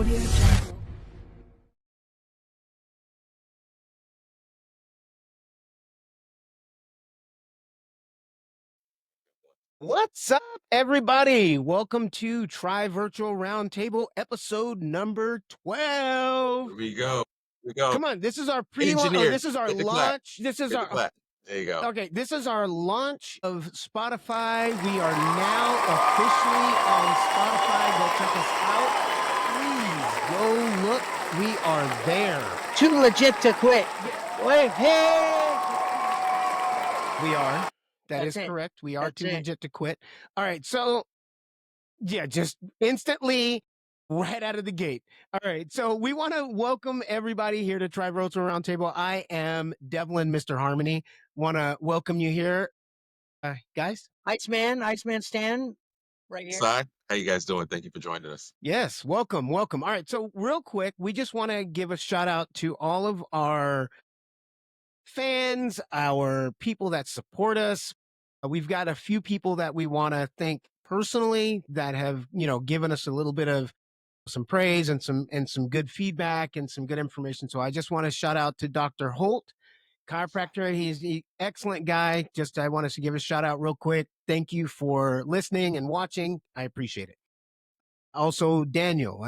Jungle. What's up, everybody? Welcome to Tri Virtual Roundtable, episode number 12. Here we go. Come on, this is our pre-launch. Engineer, This is our hit the clap. launch. This is Hit the our clap. There you go. okay. This is our launch of Spotify. We are now officially on Spotify. Go check us out. Please go look. We are there. Too legit to quit. Wait, hey! We are. That's Is it. correct. We are That's too it. legit to quit. All right. So, yeah, just instantly right out of the gate. All right. So we want to welcome everybody here to Tri Virtual Roundtable. I am Devlin, Mr. Harmony. Want to welcome you here, guys. Iceman Stan, right here. Sai, how you guys doing? Thank you for joining us. Yes. Welcome. Welcome. All right. So real quick, we just want to give a shout out to all of our fans, our people that support us. We've got a few people that we want to thank personally that have, given us a little bit of some praise and some good feedback and some good information. So I just want to shout out to Dr. Holt, chiropractor. He's an excellent guy. I want us to give a shout out real quick. Thank you for listening and watching. I appreciate it. Also, Daniel,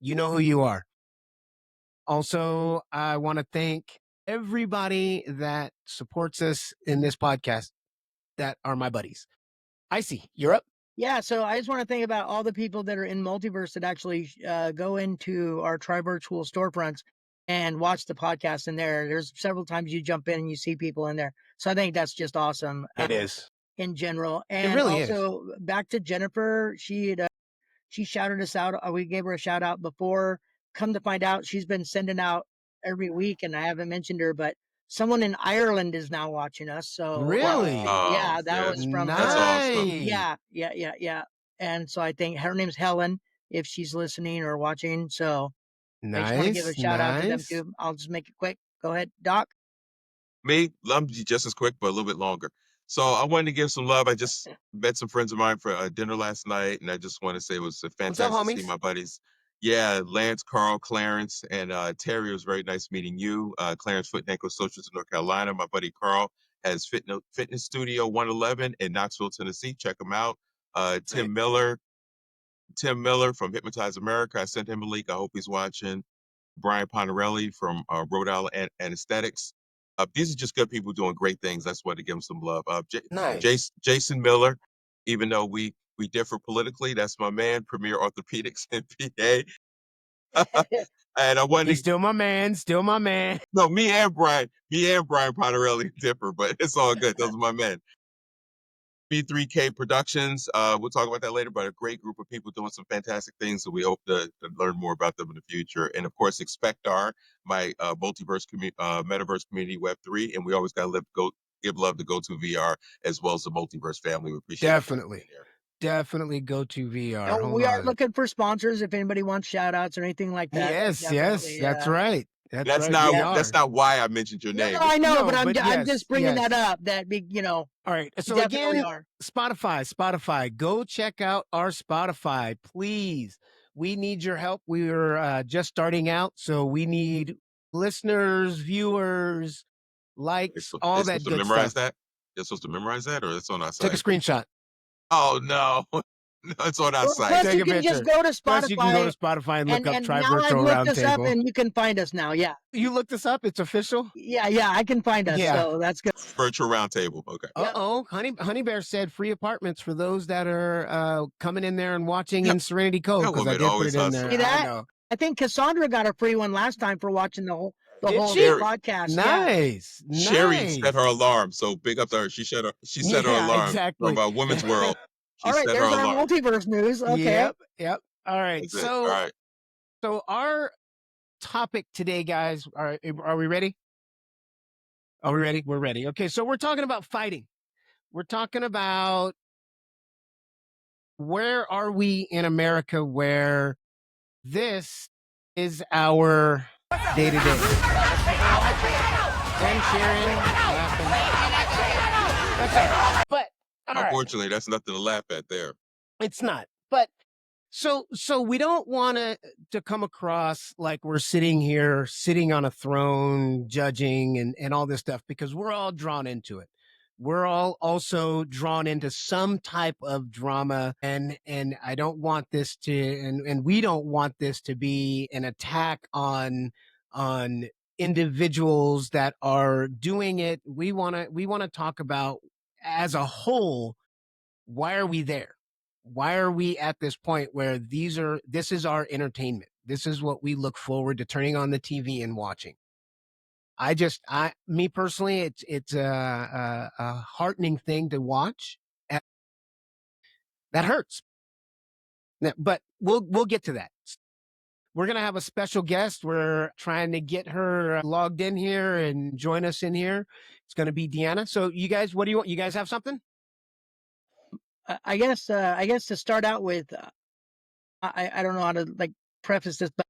you know who you are. Also, I want to thank everybody that supports us in this podcast that are my buddies. Icy, you're up. Yeah, so I just want to think about all the people that are in Multiverse that actually go into our Tri Virtual storefronts and watch the podcast in there. There's several times you jump in and you see people in there. So I think that's just awesome. It is. In general. And it really also, back to Jennifer, she shouted us out. We gave her a shout out before. Come to find out, she's been sending out every week, and I haven't mentioned her, but someone in Ireland is now watching us. So really, yeah, that was from nice. her. Awesome. Yeah. And so I think her name's Helen, if she's listening or watching. So nice. I just want to give a shout out to them too. I'll just make it quick. Go ahead, Doc. Me, love you just as quick, but a little bit longer. So I wanted to give some love. I just met some friends of mine for dinner last night, and I just want to say it was fantastic to see my buddies. Yeah, Lance, Carl, Clarence, and Terry. It was very nice meeting you. Clarence Foot and Ankle Socials in North Carolina. My buddy Carl has Fitness Studio 111 in Knoxville, Tennessee. Check him out. Tim Miller from Hypnotize America. I sent him a link. I hope he's watching. Brian Ponarelli from Rhode Island Anesthetics. These are just good people doing great things. That's why to give them some love. Nice. Jason Miller, even though we differ politically, that's my man, Premier Orthopedics in PA. And I wanted He's still my man. No, me and Brian Ponarelli differ, but it's all good. Those are my men. B3K Productions. We'll talk about that later, but a great group of people doing some fantastic things. So we hope to learn more about them in the future. And of course, Expectar, my multiverse metaverse community, Web3. And we always got to give love to Go2VR as well as the multiverse family. We appreciate Definitely Go2VR. And we are looking for sponsors if anybody wants shout outs or anything like that. Yes, that's right. That's not why I mentioned your name. No, I know, but I'm just bringing that up. All right. So again, Spotify. Go check out our Spotify, please. We need your help. We are just starting out, so we need listeners, viewers, likes, all that good stuff. You're supposed to memorize that, or it's on our site? Take a screenshot. Oh no. It's on our site. Plus, you can just go to Spotify. Plus, you can go to Spotify and look up Tri Virtual Roundtable. Now I've looked us up, and you can find us now. Yeah. You looked us up. It's official. Yeah, I can find us. Yeah. So that's good. Virtual Roundtable. Okay. Honey Bear said free apartments for those that are coming in there and watching in Serenity Code, because I did put it in there. See that? I think Cassandra got a free one last time for watching the whole podcast. Nice. Sherry set her alarm, so big up to her. She set her alarm from Women's World. All right, there's our multiverse news. Okay. Yep. All right. So our topic today, guys, are we ready? Are we ready? We're ready. Okay, so we're talking about fighting. We're talking about where are we in America where this is our day-to-day. And cheering, laughing. That's all right. But unfortunately, that's nothing to laugh at there. It's not. But So we don't want to come across like we're sitting here, sitting on a throne, judging and all this stuff, because we're all drawn into it. We're all also drawn into some type of drama, and I don't want this to, and we don't want this to be an attack on individuals that are doing it. We want to talk about as a whole, why are we there? Why are we at this point where this is our entertainment? This is what we look forward to turning on the TV and watching. Me personally, it's a heartening thing to watch. That hurts. But we'll get to that. We're gonna have a special guest. We're trying to get her logged in here and join us in here. It's gonna be Deanna. So you guys, what do you want? You guys have something? I guess to start out with, I don't know how to like preface this, but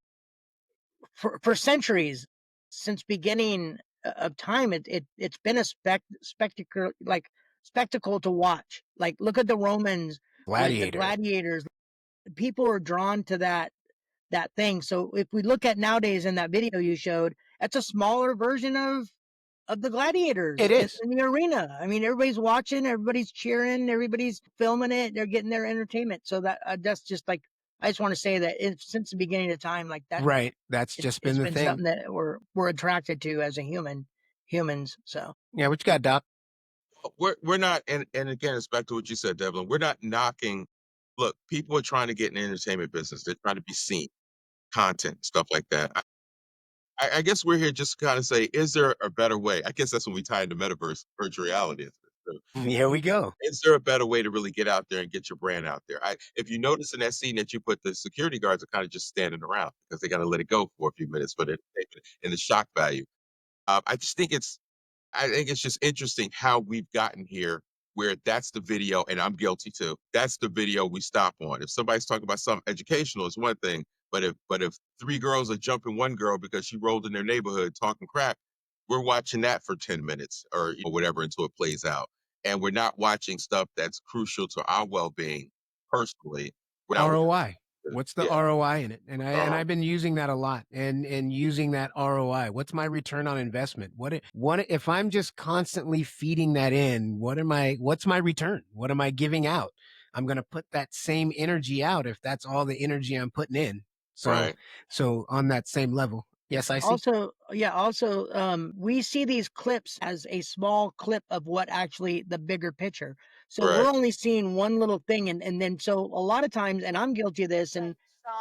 for centuries, since beginning of time, it's been a spectacle, like spectacle to watch. Like look at the Romans with the Gladiator. gladiators. People are drawn to that thing. So if we look at nowadays in that video you showed, that's a smaller version of the gladiators It is. in the arena. I mean, everybody's watching, everybody's cheering, everybody's filming it. They're getting their entertainment. So that's just like, I just want to say that since the beginning of time, like that, Right. That's just been it's the been thing. something that we're attracted to as a humans. So Yeah, what you got, Doc? We're not, and again, it's back to what you said, Devlin. We're not knocking. Look, people are trying to get in the entertainment business. They're trying to be seen, content, stuff like that. I guess we're here just to kind of say, is there a better way? I guess that's when we tie into metaverse, virtual reality. So, Here we go. is there a better way to really get out there and get your brand out there? If you notice in that scene that you put, the security guards are kind of just standing around because they got to let it go for a few minutes for the entertainment and the shock value. I just think I think it's just interesting how we've gotten here where that's the video, and I'm guilty too. That's the video we stop on. If somebody's talking about something educational, it's one thing. But if three girls are jumping one girl because she rolled in their neighborhood talking crap, we're watching that for 10 minutes or whatever until it plays out. And we're not watching stuff that's crucial to our well-being personally. We're not ROI. What's the yeah. ROI in it? Uh, I've been using that a lot, and using that ROI. What's my return on investment? What if I'm just constantly feeding that in? What's my return? What am I giving out? I'm going to put that same energy out if that's all the energy I'm putting in. So right, so on that same level. Yes, I see. also, yeah, also, we see these clips as a small clip of what actually the bigger picture. So we're right, only seeing one little thing, and then so a lot of times, and I'm guilty of this, and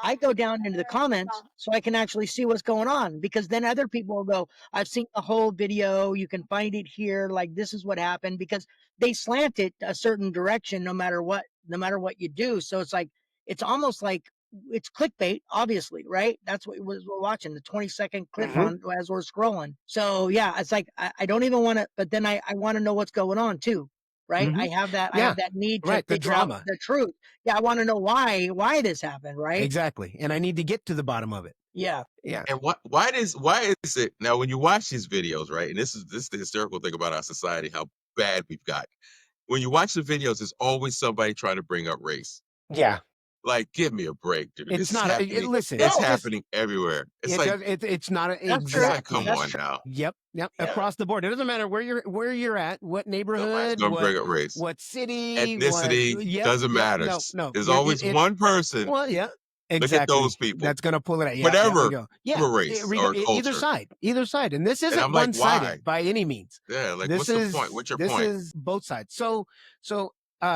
I go down into the comments so I can actually see what's going on, because then other people will go, I've seen the whole video, you can find it here, like this is what happened, because they slant it a certain direction no matter what you do. So it's like it's almost like it's clickbait, obviously, right? That's what we're watching, the 20-second clip Hmm. on as we're scrolling. So yeah, it's like I don't even want to, but then I want to know what's going on too, right? Hmm. I Yeah. have that need to Right. The figure out drama. the truth. Yeah, I want to know why this happened, right? Exactly. And I need to get to the bottom of it. Yeah. Yeah. and why is it now when you watch these videos, right? And this is the hysterical thing about our society, how bad we've got. When you watch the videos, there's always somebody trying to bring up race. Yeah. Like, give me a break, dude. It's This is not. happening. Listen. It's It's just. happening everywhere. It's It like does. It's not That's true. it's like, come exactly. That's on true. now. Yep, yep. Yeah. Across the board. It doesn't matter where you're at, what Somebody's neighborhood, gonna bring up race. what city, what. Ethnicity Yep, doesn't yep. matter. No, no. There's always one person. Well, yeah, Look at those exactly. people. That's gonna pull it out. Yeah, yeah. We Whatever, go. Yeah, whatever race or either culture. side, either side, and this And isn't I'm like, one why? sided by any means. Yeah, like This what's the point? is What's your this point? is both sides. So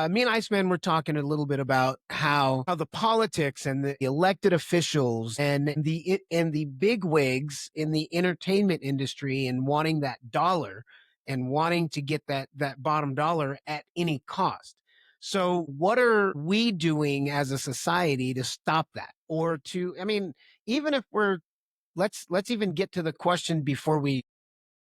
me and Iceman were talking a little bit about how the politics and the elected officials and the big wigs in the entertainment industry and wanting that dollar and wanting to get that bottom dollar at any cost. So what are we doing as a society to stop that? Or to, I mean, even if we're let's even get to the question before we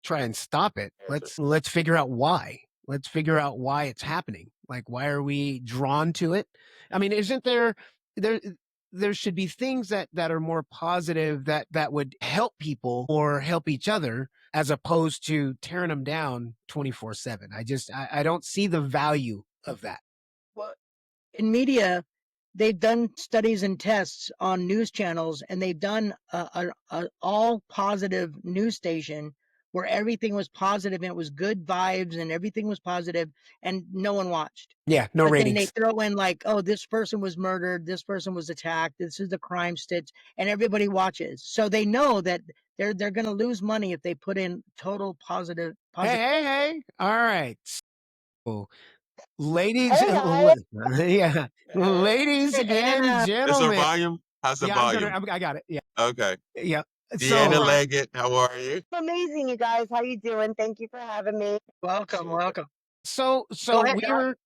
try and stop it. Answer. Let's figure out why. Let's figure out why it's happening. Like, why are we drawn to it? I mean, isn't there there should be things that are more positive that would help people or help each other as opposed to tearing them down 24/7. I don't see the value of that. Well, in media, they've done studies and tests on news channels, and they've done a all positive news station where everything was positive and it was good vibes and everything was positive, and no one watched. Yeah, no But then they ratings. throw in like, oh, this person was murdered, this person was attacked, this is the crime stitch, and everybody watches. So they know that they're going to lose money if they put in total positive. Hey. All right. So, ladies, Hey guys. yeah, ladies Hey, and Deanna. Is our gentlemen. volume? How's the Yeah, volume? I got it. Yeah, Okay. yeah. Deanna So, Leggett, how are you? Amazing, you guys. How you doing? Thank you for having me. Welcome, welcome. so, Go so ahead, we Doc. were.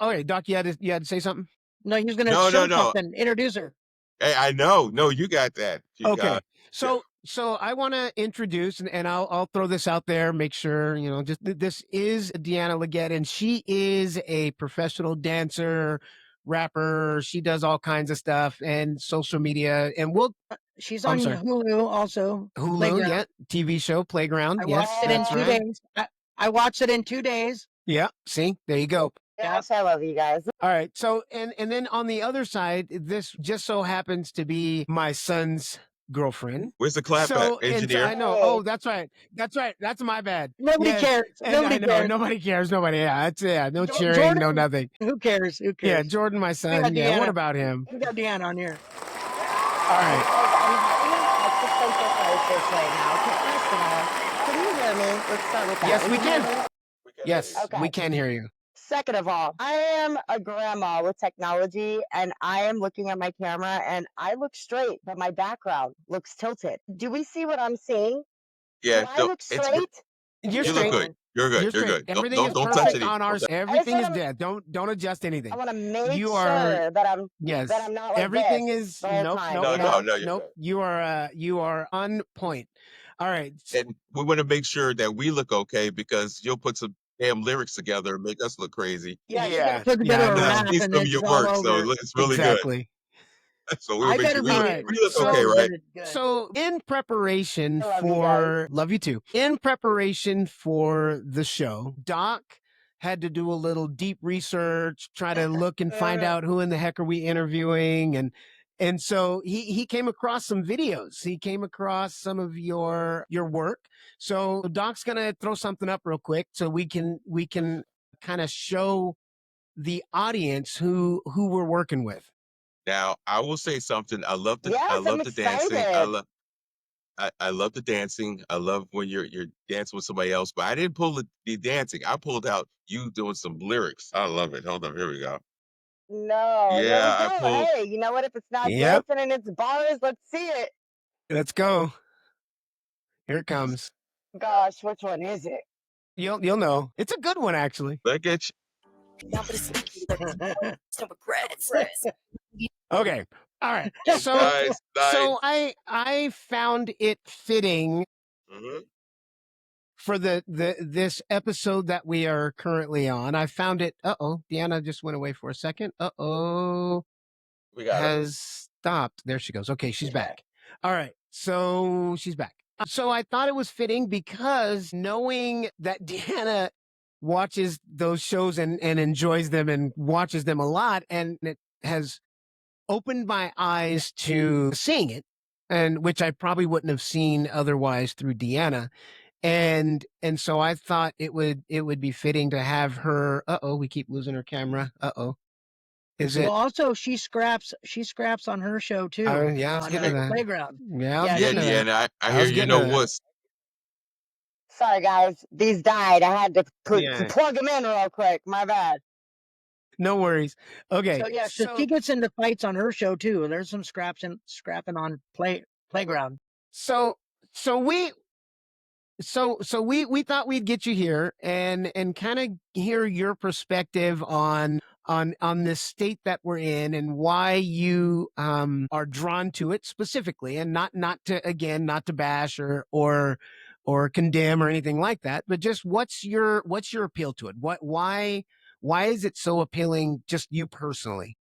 Okay, Doc, you had to say something. No, he was going to No, show no, no. something. Introduce her. Hey, I know. No, you got that. You Okay, got. Yeah. so I want to introduce, and I'll throw this out there. Make sure just this is Deanna Leggett, and she is a professional dancer, rapper. She does all kinds of stuff and social media, and we'll. She's I'm on sorry. Hulu also. Hulu, Playground. yeah, TV show Playground. I Yes, watched it in that's 2 right. days. I watched it in 2 days. Yeah, see, there you go. Gosh, I love you guys. All right. So and then on the other side, this just so happens to be my son's girlfriend. Where's the clap at, So engineer? I know. Hey. Oh, that's right. That's my bad. Nobody Yes. cares. And Nobody I know cares. nobody cares. Nobody. Yeah, no cheering, Jordan, no nothing. who cares? Who Yeah, cares? Jordan, my We got son. Yeah, what Deanna. about him? We got Deanna on here. All right. I'm having existential crisis right now. Okay, first of all, can you hear me? Let's start with that. Yes, we Can you hear can. me? Yes, Okay. we can hear you. Second of all, I am a grandma with technology, and I am looking at my camera and I look straight, but my background looks tilted. Do we see what I'm seeing? Yeah. Do I No, look it's. straight? You're You look straight. good. You're good. You're You're straight. good. Everything is Don't touch perfect any. on ours. Don't touch- Everything is I'm- dead. Don't adjust I anything. want to make You are sure that I'm yes. not like Everything this is the whole nope, time. nope, No, you no, know? no. You're nope. good. You are on point. All right. And we want to make sure that we look okay because you'll put some damn lyrics together and make us look crazy. Yeah, you Yeah, gotta put yeah, I together a And I've know. rap seen and some then of your it's all work, so over. it's really Exactly. good. So we'll I make better sure be. All right. we look So- okay, right? Good. So, in preparation I love you for love you too. In preparation for the show, Doc had to do a little deep research, try to look and find out who in the heck are we interviewing, and so he came across some videos. He came across some of your work. So Doc's gonna throw something up real quick so we can kind of show the audience who we're working with. Now I will say something. I love Yes, I'm the dancing. excited. I love the dancing. I love when you're dancing with somebody else. But I didn't pull the dancing. I pulled out you doing some lyrics. I love it. Hold on, here we go. No, here we Yeah, I go. pulled. Hey, you know what? If it's not Yep. dancing and it's bars, let's see it. Let's go. Here it comes. Gosh, which one is it? You'll know. It's a good one actually. Look at you. Okay. All right. So Nice, nice. so I found it fitting Mhm. for this episode that we are currently on. I found it. Deanna just went away for a second. We got it. Has stopped. There she goes. Okay, she's back. All right. So she's back. So I thought it was fitting because knowing that Deanna watches those shows and enjoys them and watches them a lot, and it has opened my eyes to seeing it, and which I probably wouldn't have seen otherwise through Deanna. And so I thought it would be fitting to have her. We keep losing her camera. Is it? Well, also she scraps on her show too. Yeah, I was on getting to that. Playground. Yeah, I was Yeah, getting to that. Deanna, I I hear was you getting know to that. what's. Sorry, guys. These died. I had to Yeah. plug them in real quick. My bad. No worries. Okay. So yeah, so she gets into fights on her show too. There's some scrapping on Playground. So we thought we'd get you here and kind of hear your perspective on this state that we're in and why you are drawn to it specifically, and not to bash or condemn or anything like that, but just what's your appeal to it? Why is it so appealing, just you personally?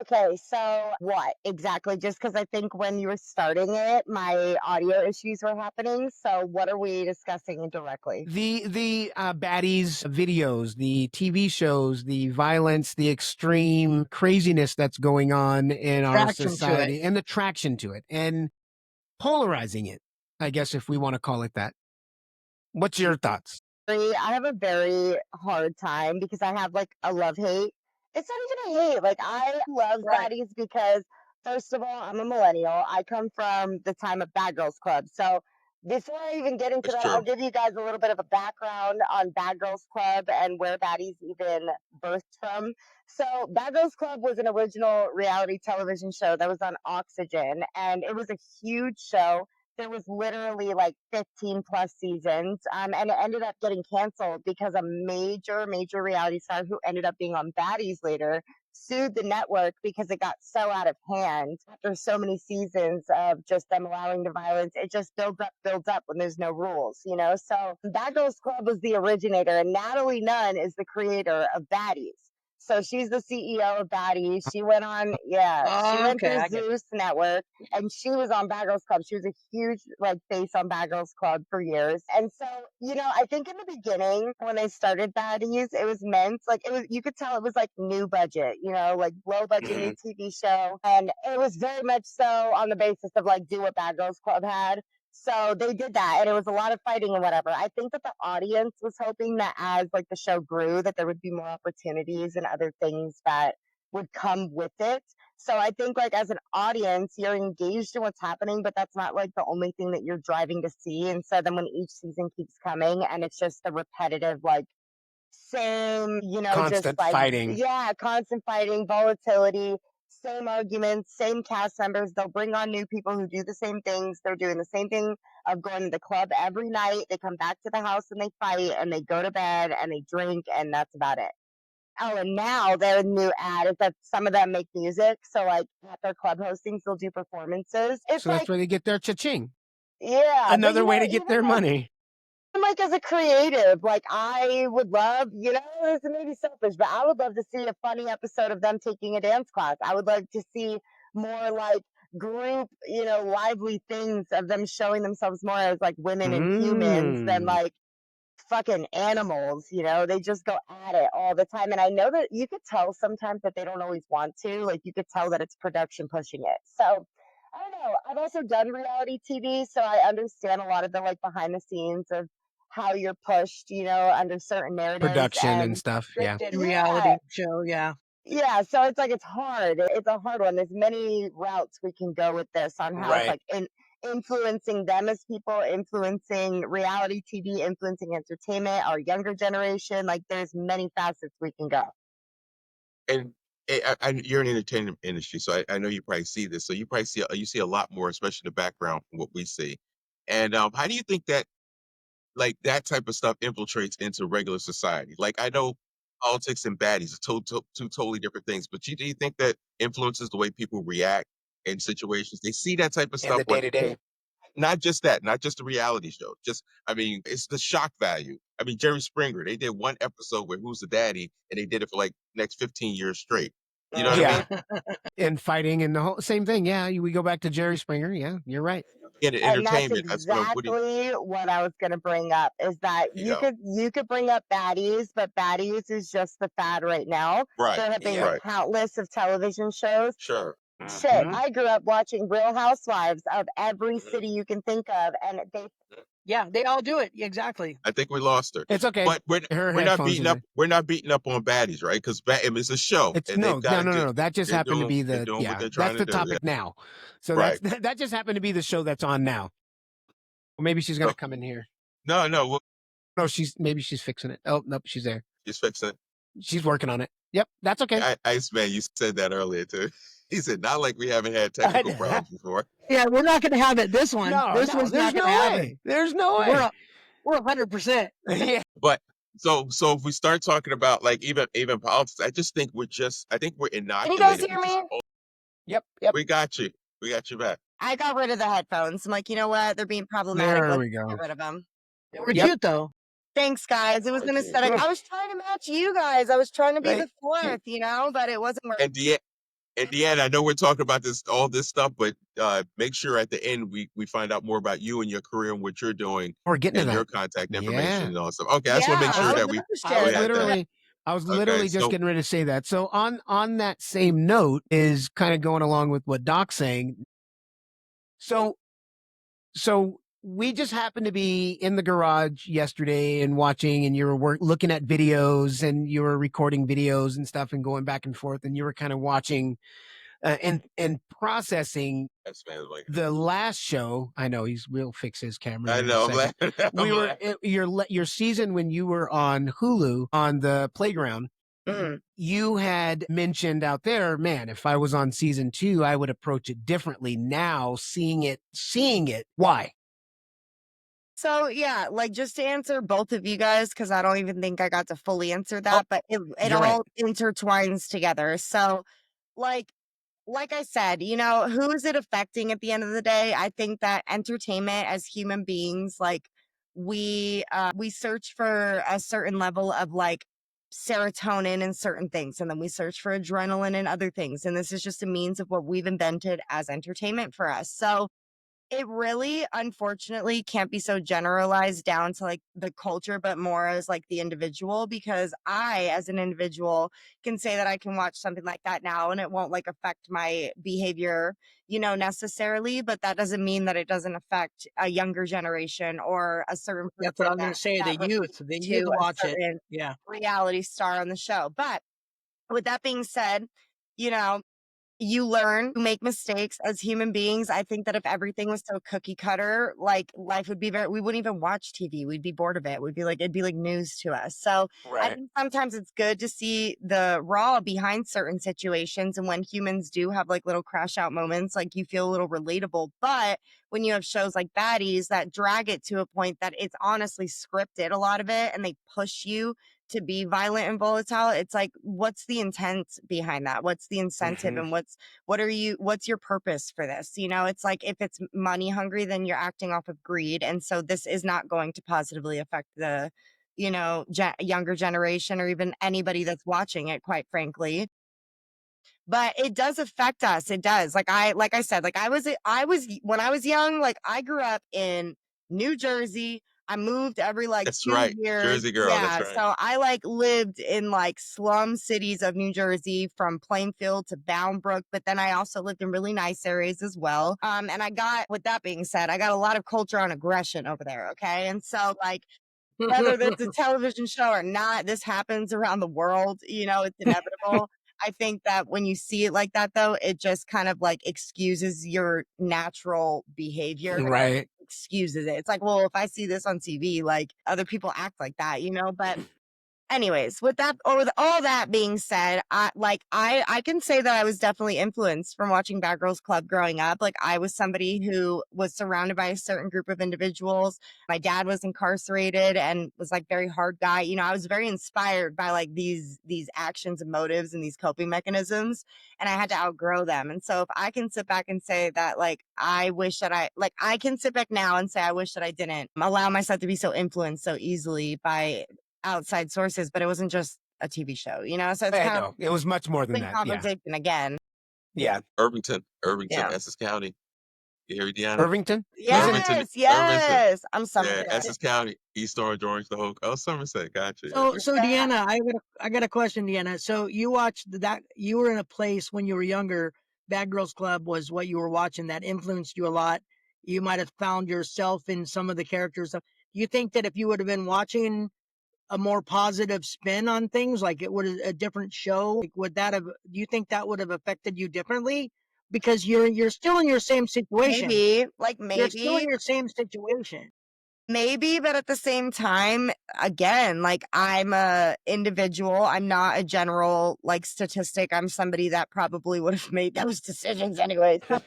Okay, so what exactly? Just because I think when you were starting it, my audio issues were happening. So what are we discussing directly? The Baddies videos, the TV shows, the violence, the extreme craziness that's going on in our Traction to it. society, and the traction to it, and polarizing it, I guess, if we want to call it that. What's your thoughts? I have a very hard time because I have like a love hate. It's not even a hate. Like I love Right. Baddies because first of all, I'm a millennial. I come from the time of Bad Girls Club. So before I even get into That's that, I'll true. give you guys a little bit of a background on Bad Girls Club and where Baddies even birthed from. So Bad Girls Club was an original reality television show that was on Oxygen, and it was a huge show. There was literally like 15 plus seasons, and it ended up getting canceled because a major reality star who ended up being on Baddies later sued the network because it got so out of hand after so many seasons of just them allowing the violence. It just builds up when there's no rules, you know. So Bad Girls Club was the originator, and Natalie Nunn is the creator of Baddies. So she's the CEO of Baddies. She went on, yeah, she Oh, went okay, through I get it. Zeus Network, and she was on Bad Girls Club. She was a huge like face on Bad Girls Club for years. And so, you know, I think in the beginning when they started Baddies, it was meant like it was you could tell it was like new budget, you know, like low budget new TV show. And it was very much so on the basis of like do what Bad Girls Club had. So they did that, and it was a lot of fighting and whatever. I think that the audience was hoping that as like the show grew, that there would be more opportunities and other things that would come with it. So I think like as an audience, you're engaged in what's happening, but that's not like the only thing that you're driving to see. And so then when each season keeps coming and it's just the repetitive, like same, you know, just Constant like, fighting. yeah, constant fighting, volatility, same arguments, same cast members. They'll bring on new people who do the same things. They're doing the same thing of going to the club every night. They come back to the house and they fight and they go to bed and they drink, and that's about it. Oh, and now their new ad is that some of them make music. So like at their club hostings, they'll do performances. It's So that's like, where they get their cha-ching. yeah, but Another you way know, to get their money. even like as a creative, like I would love, you know, this is maybe selfish, but I would love to see a funny episode of them taking a dance class. I would like to see more like group, you know, lively things of them showing themselves more as like women and humans than Mm. like fucking animals, you know, they just go at it all the time. And I know that you could tell sometimes that they don't always want to, like you could tell that it's production pushing it. So I don't know. I've also done reality TV, so I understand a lot of the like behind the scenes of how you're pushed, you know, under certain narratives. Production and stuff. Yeah. Scripted Yeah, reality show, yeah. yeah, so it's like it's hard. It's a hard one. There's many routes we can go with this on how it's Right. like influencing them as people, influencing reality TV, influencing entertainment, our younger generation. Like there's many facets we can go. And you're in the entertainment industry, so I know you probably see this. So you probably see you see a lot more, especially the background from what we see. And how do you think that like that type of stuff infiltrates into regular society? Like I know politics and baddies are two totally different things, but do you think that influences the way people react in situations? They see that type of In stuff the when day-to-day. not just that, not just the reality show. Just I mean, it's the shock value. I mean, Jerry Springer, they did one episode where Who's the Daddy, and they did it for like next 15 years straight. You know what I Yeah. mean? And fighting and the whole same thing. Yeah. We go back to Jerry Springer. Yeah. You're right. In And that's entertainment, that's what do exactly what I was going to bring up is that you go? you could bring up baddies, but baddies is just the fad right now. Right, There have been Yep. right, countless of television shows. sure. Shit, Mhm. I grew up watching Real Housewives of every Mhm. city you can think of, and they Yeah, they all do it. Exactly. I think we lost her, It's okay. but Her we're not headphones beating in up there. we're not beating up on baddies, right? Because it's a show, It's and they've got to do. no. That just happened to be They're the, doing what yeah, they're that's trying to the do. Yeah, topic now. So right. that just happened to be the show that's on now. Or maybe she's going So to come in here. no, No, maybe she's fixing it. Oh, nope. She's there. just fixing it. She's working on it. Yep. That's okay. Iceman, you said that earlier too. He said, not like we haven't had technical problems before. Yeah, we're not going to have it. This one, No, this one's there's not going no to have it. way. There's no way. We're 100%. Yeah. But so if we start talking about like even politics, I think we're Can you guys inoculated. hear me? Yep. We got you. We got you back. I got rid of the headphones. I'm like, you know what? They're being problematic. There Let's we go. get rid of them. They were Yep. cute, though. Thanks, guys. It was an Okay. aesthetic. I was trying to match you guys. I was trying to be Right. the fourth, you know, but it wasn't working. And And Deanna, I know we're talking about all this stuff, but make sure at the end we find out more about you and your career and what you're doing We're getting to and your that. contact information Yeah. and all that stuff. Okay, I just want to make Yeah, I sure I was would that love to I share we was that. had that. Okay, literally just so getting ready to say that. So on that same note is kind of going along with what Doc's saying. So so we just happened to be in the garage yesterday and watching, and you were looking at videos and you were recording videos and stuff and going back and forth, and you were kind of watching and processing that's man like the last show. I know we'll fix his camera I here in a know, I'm second. laughing. I'm We were laughing. your season when you were on Hulu on the playground. Mhm. You had mentioned out there, man, if I was on season 2, I would approach it differently. Now, seeing it, why? So yeah, like just to answer both of you guys, because I don't even think I got to fully answer Oh, that, but it you're right. all intertwines together. So like I said, who is it affecting at the end of the day? I think that entertainment as human beings, like we search for a certain level of like serotonin and certain things, and then we search for adrenaline and other things. And this is just a means of what we've invented as entertainment for us. So it really, unfortunately, can't be so generalized down to like the culture, but more as like the individual, because I, as an individual, can say that I can watch something like that now and it won't like affect my behavior, necessarily. But that doesn't mean that it doesn't affect a younger generation or a certain That's what person I'm going to say. that relates The youth to a watch it. certain Yeah. reality star on the show. But with that being said, you know, you learn to make mistakes as human beings. I think that if everything was so cookie cutter, like life would be we wouldn't even watch TV. We'd be bored of it. It'd be like news to us. So I Right. think sometimes it's good to see the raw behind certain situations. And when humans do have like little crash out moments, like you feel a little relatable. But when you have shows like Baddies that drag it to a point that it's honestly scripted, a lot of it, and they push you to be violent and volatile, it's like, what's the intent behind that? What's the incentive? Mm-hmm. And what's your purpose for this? It's like, if it's money hungry, then you're acting off of greed. And so this is not going to positively affect the, younger generation or even anybody that's watching it, quite frankly. But it does affect us. It does. Like I said, like when I was young, like I grew up in New Jersey. I moved every like That's 2 right. years. Jersey girl, that's Yeah. right. So I like lived in like slum cities of New Jersey, from Plainfield to Bound Brook, but then I also lived in really nice areas as well. And with that being said, I got a lot of culture on aggression over there. Okay. And so like, whether it's a television show or not, this happens around the world. It's inevitable. I think that when you see it like that, though, it just kind of like excuses your natural behavior. It almost Right. excuses it. It's like, well, if I see this on TV, like other people act like that. But anyways, with that, or with all that being said, I can say that I was definitely influenced from watching Bad Girls Club growing up. Like I was somebody who was surrounded by a certain group of individuals. My dad was incarcerated and was like very hard guy. I was very inspired by like these actions and motives and these coping mechanisms, and I had to outgrow them. And so if I can sit back and say that, like, I can sit back now and say I wish that I didn't allow myself to be so influenced so easily by outside sources, but it wasn't just a TV show. So it's Yeah, kind of no, it was much more than big that. Yeah. conversation again. Yeah. Irvington, Yeah. Essex County. You hear me, Deanna? Irvington? He's in Irvington, Yes, Irvington. yes. I'm Yeah, Somerset. Essex County, East Orange, Orange, the whole. Oh, Somerset. Gotcha. Yeah. So Yeah. Deanna, I got a question, Deanna. So you watched that, you were in a place when you were younger, Bad Girls Club was what you were watching that influenced you a lot. You might have found yourself in some of the characters. Do you think that if you would have been watching a more positive spin on things, like it would a different show, like would that have, do you think that would have affected you differently? Because you're still in your same situation. You're still in your same situation. Maybe, but at the same time, again, like I'm a individual. I'm not a general like statistic. I'm somebody that probably would have made those decisions anyway. So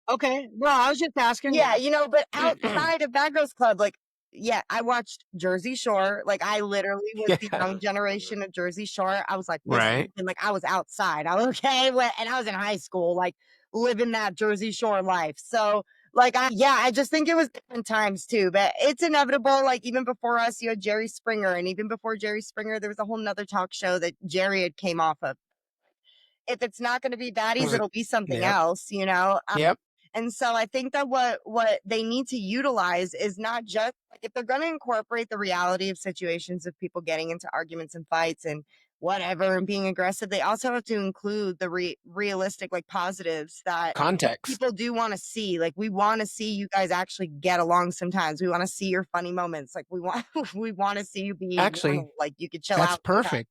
Okay. No, I was just asking. yeah, but outside of Bad Girls Club, like, yeah, I watched Jersey Shore. Like, I literally was the Yeah. young generation of Jersey Shore. I was like this, Right. and like I was outside. I was okay, and I was in high school, like living that Jersey Shore life. So, like, I just think it was different times too. But it's inevitable. Like, even before us, you had Jerry Springer, and even before Jerry Springer, there was a whole nother talk show that Jerry had came off of. if it's not going to be Baddies, it'll be something Yep. else, you know? Yep. And so I think that what they need to utilize is not just like, if they're going to incorporate the reality of situations of people getting into arguments and fights and whatever and being aggressive, they also have to include the realistic, like, positives that Context. people do want to see. Like, we want to see you guys actually get along sometimes. We want to see your funny moments. Like, we want we want to see you be Actually, normal. Like, you could chill that's out sometimes. perfect.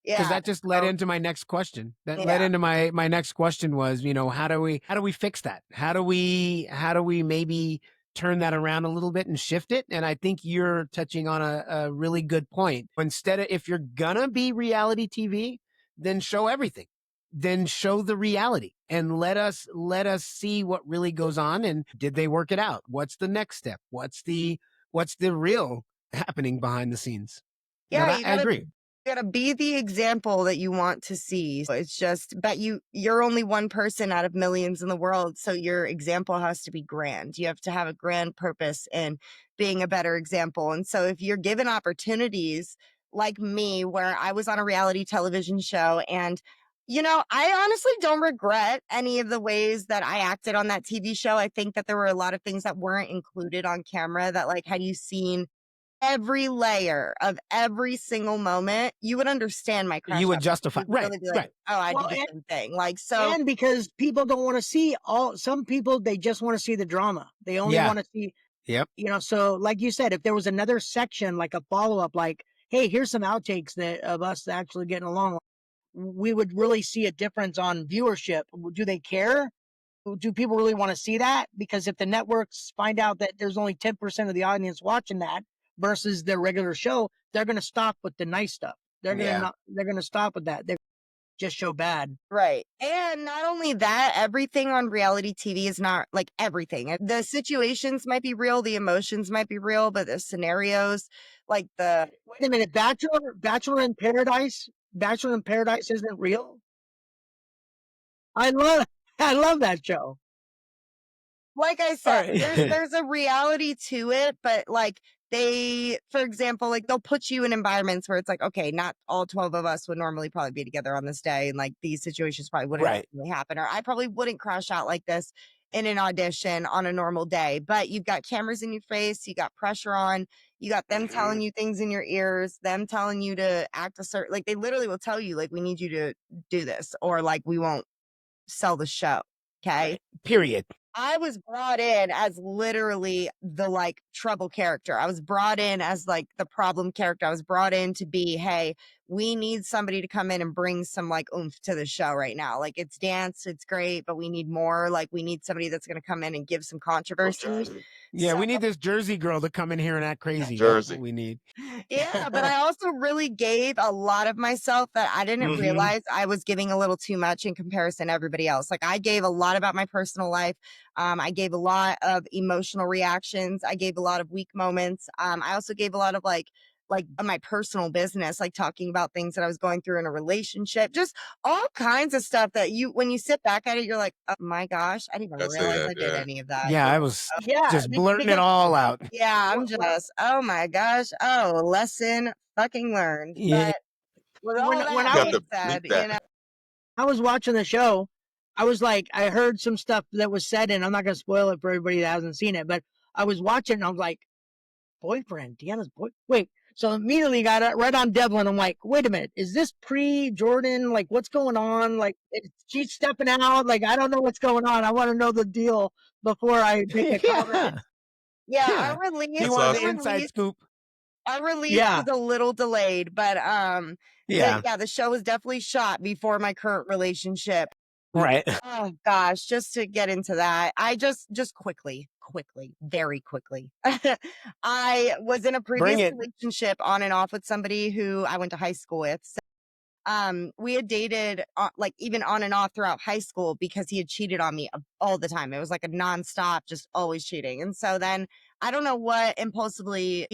Because Yeah. that just led So, into my next question. That yeah. led into my next question was, you know, how do we fix that? How do we maybe turn that around a little bit and shift it? And I think you're touching on a really good point. Instead of, if you're gonna be reality TV, then show everything. Then show the reality and let us see what really goes on. And did they work it out? What's the next step? What's the real happening behind the scenes? Yeah, I agree. You gotta be the example that you want to see. It's just, but you're only one person out of millions in the world, so your example has to be grand. You have to have a grand purpose in being a better example. And so if you're given opportunities like me, where I was on a reality television show, and you know, I honestly don't regret any of the ways that I acted on that TV show. I think that there were a lot of things that weren't included on camera that, like, had you seen every layer of every single moment, you would understand my crush. You would justify, You would right? really be like, oh, I Well, did the same thing. Like, so, and because people don't want to see some people, they just want to see the drama. They only Yeah. want to see, Yep. you know, so like you said, if there was another section, like a follow-up, like, hey, here's some outtakes of us actually getting along, we would really see a difference on viewership. Do they care? Do people really want to see that? Because if the networks find out that there's only 10% of the audience watching that versus their regular show, they're going to stop with the nice stuff. They're going to they're going to stop with that. They just show bad. right. And not only that, everything on reality TV is not like everything. The situations might be real, the emotions might be real, but the scenarios, like the Wait a minute, Bachelor in Paradise isn't real. I love I love that show. like I said, Right. there's a reality to it, but like they, for example, like they'll put you in environments where it's like, okay, not all 12 of us would normally probably be together on this day, and like these situations probably wouldn't Right. really happen, or I probably wouldn't crash out like this in an audition on a normal day. But you've got cameras in your face, you got pressure on, you got them telling you things in your ears, them telling you to act a certain, like they literally will tell you, like, we need you to do this, or like we won't sell the show. Okay. Right. Period. I was brought in as literally the like trouble character. I was brought in as like the problem character. I was brought in to be, hey, we need somebody to come in and bring some like oomph to the show right now. Like, it's dance, it's great, but we need more. Like, we need somebody that's going to come in and give some controversy. Yeah, So, we need this Jersey girl to come in here and act crazy. Jersey. That's what we need. yeah, but I also really gave a lot of myself that I didn't Mhm. realize I was giving a little too much in comparison to everybody else. Like, I gave a lot about my personal life. I gave a lot of emotional reactions. I gave a lot of weak moments. I also gave a lot of like my personal business, like talking about things that I was going through in a relationship, just all kinds of stuff that when you sit back at it, you're like, oh my gosh, I didn't even I say realize that, I did yeah. any of that. Yeah, I was Yeah, just blurting it because all out. Yeah, I'm Well, just, oh my gosh, oh, lesson fucking learned. Yeah. But with when all when that You I have being to bleep said, that. I was watching the show, I was like, I heard some stuff that was said, and I'm not going to spoil it for everybody that hasn't seen it, but I was watching, and I was like, boyfriend, Deanna's boy. Wait, so immediately got it right on Devlin. I'm like, wait a minute, is this pre-Jordan? Like, what's going on? Like, she's stepping out. Like, I don't know what's going on. I want to know the deal before I make a comment. yeah, Yeah. He That's wanted awesome. the inside scoop. our release Yeah. was a little delayed, but Yeah. the show was definitely shot before my current relationship. Right. Oh gosh, just to get into that, I just quickly, very quickly. I was in a Bring previous it. relationship on and off with somebody who I went to high school with. So, we had dated like even on and off throughout high school because he had cheated on me all the time. It was like a nonstop, just always cheating. And so then I don't know what impulsively,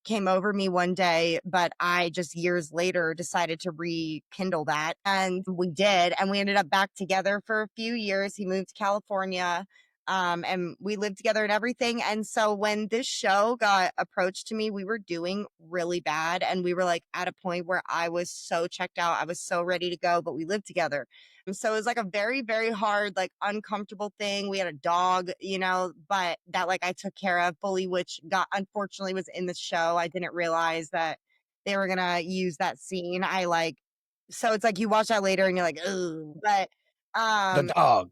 came over me one day, but I just years later decided to rekindle that. And we did. And we ended up back together for a few years. He moved to California. and we lived together and everything. And so when this show got approached to me, we were doing really bad, and we were like at a point where I was so checked out, I was so ready to go, but we lived together. And so it was like a very, very hard, like uncomfortable thing. We had a dog, but that like I took care of fully, which got unfortunately was in the show. I didn't realize that they were gonna use that scene. So it's like you watch that later and you're like, oh, but The um dog.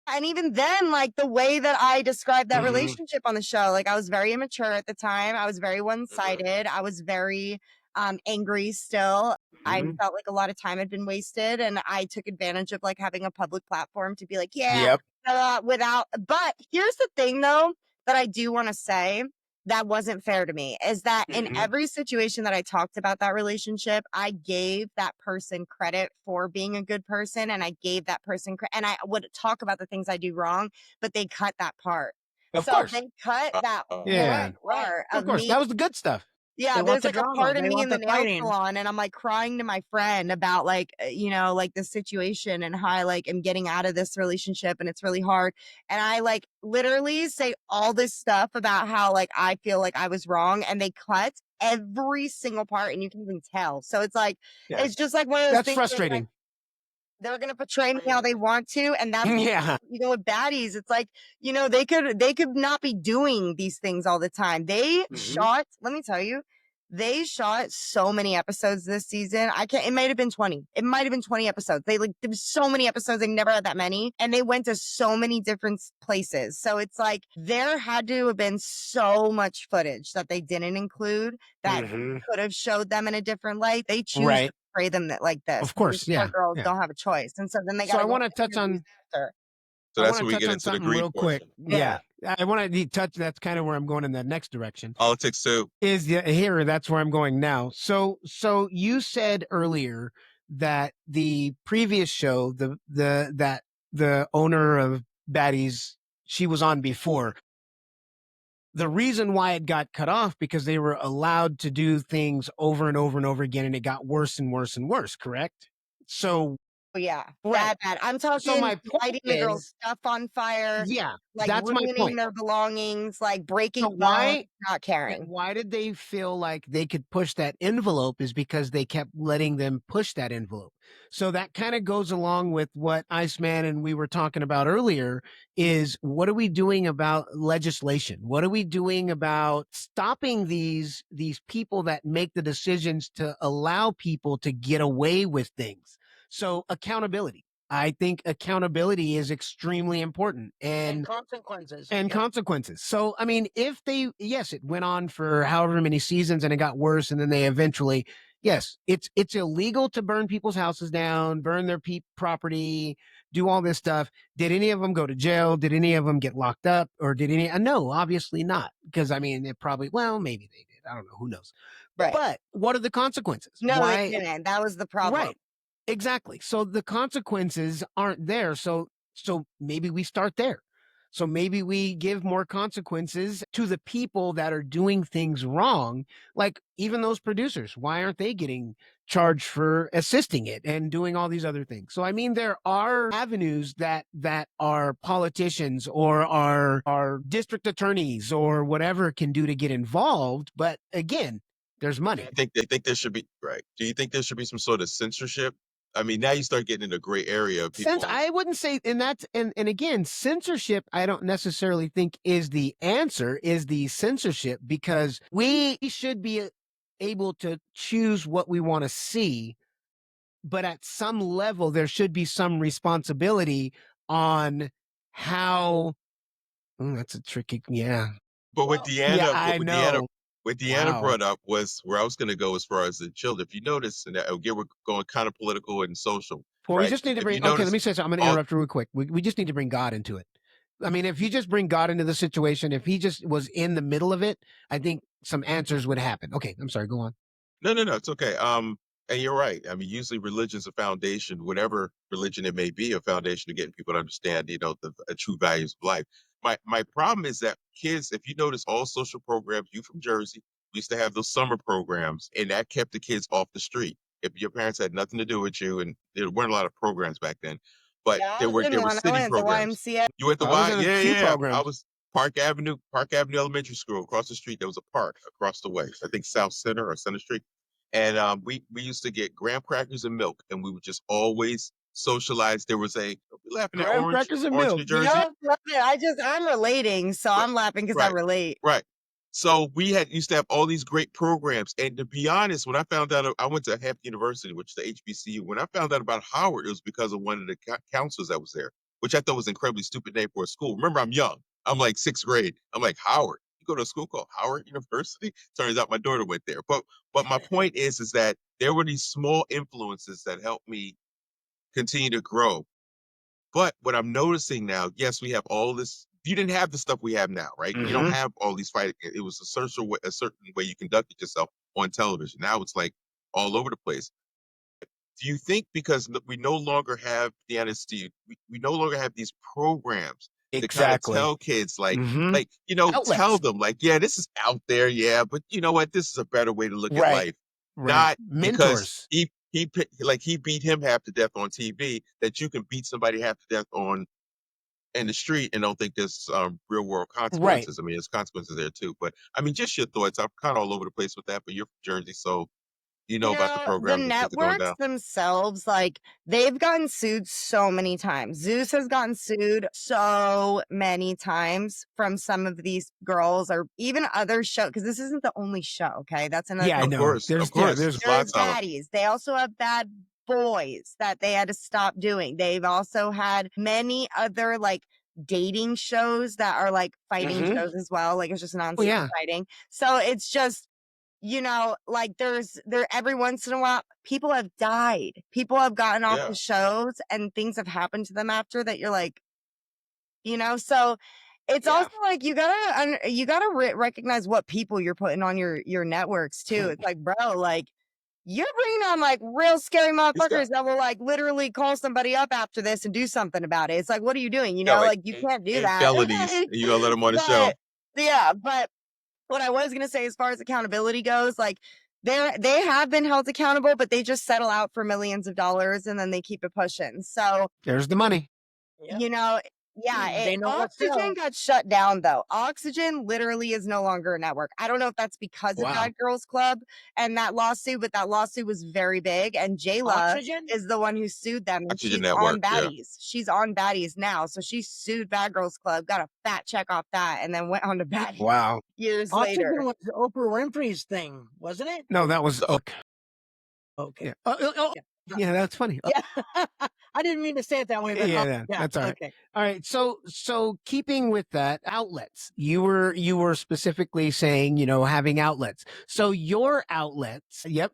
and even then, like the way that I described that Mhm. relationship on the show, like I was very immature at the time. I was very Mhm. one-sided. I was very angry still. I Mhm. felt like a lot of time had been wasted, and I took advantage of like having a public platform to be like, yeah, Yep. but here's the thing though, that I do want to say that wasn't fair to me is that in Mhm. every situation that I talked about that relationship, I gave that person credit for being a good person, and I gave that person and I would talk about the things I do wrong, but they cut that part. Of So course. they cut that whole Yeah. part Of of course. me. That was the good stuff. Yeah, They want there's the like a drama. part of They me in want the the nail fighting. salon, and I'm like crying to my friend about like, like the situation and how I like am getting out of this relationship and it's really hard. And I like literally say all this stuff about how like I feel like I was wrong, and they cut every single part and you can even tell. So it's like, Yeah. it's just like one of those That's things where like frustrating. they're gonna portray me how they want to, and that's Yeah. with baddies. It's like, they could not be doing these things all the time. They Mhm. shot, let me tell you, they shot so many episodes this season. I can't, it might have been 20. It might have been 20 episodes. There was so many episodes, they never had that many, and they went to so many different places. So it's like there had to have been so much footage that they didn't include that Mhm. could have showed them in a different light. They choose Right. portray them like this. Of These course. poor Yeah. girls Yeah. don't have a choice, and so then they So gotta I go want to on touch interviews on after. So I that's want when to we touch get on into the something greed real quick. portion. Yeah. I want to touch. That's kind of where I'm going in the next direction. Politics too. Is here? That's where I'm going now. So you said earlier that the previous show, the owner of Baddies, she was on before. The reason why it got cut off because they were allowed to do things over and over and over again, and it got worse and worse and worse. Correct? So Oh, yeah, right. bad. I'm So talking my point lighting the girls' is, stuff on fire, yeah, like that's my ruining point. their belongings, like breaking So bones, why not caring. why did they feel like they could push that envelope is because they kept letting them push that envelope. So that kind of goes along with what Iceman and we were talking about earlier is what are we doing about legislation? What are we doing about stopping these people that make the decisions to allow people to get away with things? So accountability. I think accountability is extremely important And consequences. and consequences. So, I mean, if yes, it went on for however many seasons and it got worse, and then they eventually, yes, it's illegal to burn people's houses down, burn their property, do all this stuff. Did any of them go to jail? Did any of them get locked up? Or did any? No, obviously not. Because I mean, it probably, well, maybe they did. I don't know. Who knows? Right. But what are the consequences? No, they Why? didn't. That was the problem. Right. Exactly. So the consequences aren't there. So maybe we start there. So maybe we give more consequences to the people that are doing things wrong. Like even those producers, why aren't they getting charged for assisting it and doing all these other things? So I mean, there are avenues that our politicians or our district attorneys or whatever can do to get involved. But again, there's money. I think they think there should be right. Do you think there should be some sort of censorship? I mean, now you start getting in a gray area of Since people. I wouldn't say, and that's and again, censorship, I don't necessarily think is the answer, is the censorship, because we should be able to choose what we want to see, but at some level, there should be some responsibility on how. That's a tricky, yeah. But Well, Yeah, What I know. what Deanna Wow. brought up was where I was going to go as far as the children. If you notice, and again, we're going kind of political and social, Well, we right? just need to If you bring, okay, let notice, me say something. I'm going to all interrupt real quick. We just need to bring God into it. I mean, if you just bring God into the situation, if he just was in the middle of it, I think some answers would happen. Okay, I'm sorry, go on. no, it's okay. And you're right. I mean, usually religion's a foundation, whatever religion it may be, a foundation to getting people to understand, the true values of life. My problem is that kids, if you notice, all social programs, you from Jersey, we used to have those summer programs, and that kept the kids off the street. If your parents had nothing to do with you, and there weren't a lot of programs back then, but Yeah, I was in there were one. I city went at the programs. YMCA. You went to I was Y? in a Yeah, few yeah. I programs. was Park Avenue Elementary School. Across the street, there was a park across the way. I think South Center or Center Street. And we used to get graham crackers and milk, and we would just always socialize. There was a we laughing at Graham crackers and Orange, milk. New You Jersey. know, I'm relating, so Right, I'm laughing because I right, relate. right. So we had used to have all these great programs, and to be honest, when I found out, I went to Hampton University, which is the HBCU. When I found out about Howard, it was because of one of the counselors that was there, which I thought was an incredibly stupid name for a school. Remember, I'm young. I'm like sixth grade. I'm like, Howard. You go to a school called Howard University? Turns out my daughter went there. But my point is that there were these small influences that helped me continue to grow. But what I'm noticing now, yes, we have all this. You didn't have the stuff we have now, right? You don't Mm-hmm. have all these fighting. It was a certain way you conducted yourself on television. Now it's like all over the place. Do you think because we no longer have Deanna Steve, we no longer have these programs to kind of Exactly. tell kids Mm-hmm. tell Outlets. them like, yeah, this is out there, yeah, but you know what? This is a better way to look at Right. life. Right. Not because Mentors. he beat him half to death on TV, that you can beat somebody half to death on in the street and don't think there's real world Right. consequences. I mean, there's consequences there too. But I mean, just your thoughts. I'm kind of all over the place with that, but you're from Jersey, so you know You about the know, the programs and things that are going networks down. themselves, like, they've gotten sued so many times. Zeus has gotten sued so many times from some of these girls or even other shows, because this isn't the only show, okay? That's another Yeah, I thing. know. Of There's course, there's there's There's lots of them. baddies. They also have bad boys that they had to stop doing. They've also had many other like dating shows that are like fighting Mm-hmm. shows as well. Like it's just Oh nonstop yeah. fighting. So it's just, like there every once in a while people have died. People have gotten off Yeah, the shows and things have happened to them after that. You're like, so it's Yeah. also like you gotta recognize what people you're putting on your networks too. It's like, bro, like you're bringing on like real scary he's got motherfuckers that will like literally call somebody up after this and do something about it. It's like, what are you doing? like Like you eight can't do eight that. felonies, and you gonna let them on the show. But yeah, but what I was gonna say as far as accountability goes, like they have been held accountable, but they just settle out for millions of dollars and then they keep it pushing. So There's the money. Yep. you know, yeah, They know what Oxygen sells. got shut down though. Oxygen literally is no longer a network. I don't know if that's because of Wow. Bad Girls Club and that lawsuit, but that lawsuit was very big. And Jayla Oxygen? is the one who sued them, and Oxygen she's on Network, yeah. Baddies. She's on Baddies now, so she sued Bad Girls Club, got a fat check off that, and then went on to Baddies Wow. years Oxygen later. was Oprah Winfrey's thing, wasn't it? No, that was So Okay. yeah. Oh, Yeah. yeah, that's funny. Yeah. I didn't mean to say it that way, but Yeah, yeah. that's all right. Okay. All right. So keeping with that, outlets. You were specifically saying, having outlets. So your outlets, yep.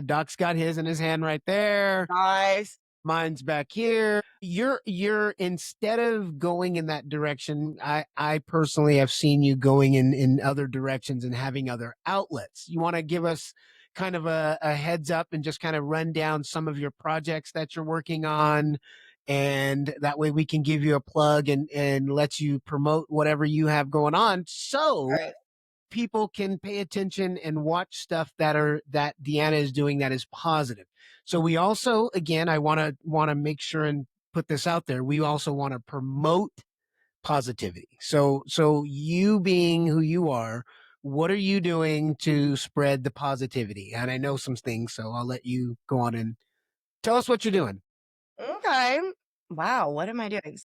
Doc's got his in his hand right there. Nice. Mine's back here. You're instead of going in that direction, I personally have seen you going in other directions and having other outlets. You want to give us kind of a heads up and just kind of run down some of your projects that you're working on, and that way we can give you a plug and let you promote whatever you have going on, so All right. people can pay attention and watch stuff that Deanna is doing that is positive. So we also, again, I want to make sure and put this out there. We also want to promote positivity. So you being who you are, what are you doing to spread the positivity? And I know some things, so I'll let you go on and tell us what you're doing. Okay. Wow, what am I doing?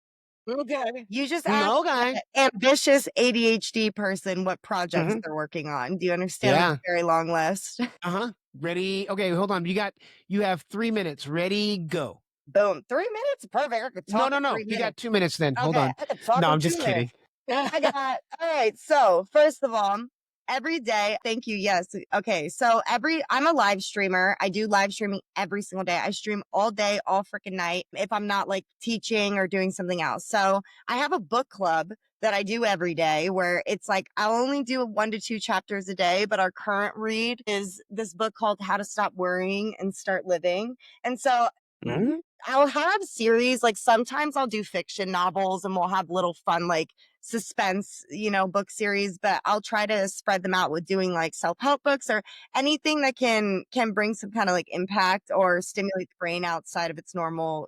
Okay. You just asked Okay. an ambitious ADHD person what projects Mhm. they're working on. Do you understand? It's Yeah. a very long list. Uh-huh. Ready? Okay, hold on. You have 3 minutes. Ready, go. Boom. 3 minutes? Perfect. I could talk No. in 3 You got minutes. 2 minutes then. Hold Okay, on. I could talk No, in I'm 2 just minutes. kidding. I got all right. So first of all, every day, thank you. Yes. Okay. So I'm a live streamer. I do live streaming every single day. I stream all day, all freaking night if I'm not like teaching or doing something else. So I have a book club that I do every day where it's like I'll only do 1 to 2 chapters a day, but our current read is this book called How to Stop Worrying and Start Living. And so I'll have series, like sometimes I'll do fiction novels and we'll have little fun, like suspense, book series, but I'll try to spread them out with doing like self-help books or anything that can bring some kind of like impact or stimulate the brain outside of its normal,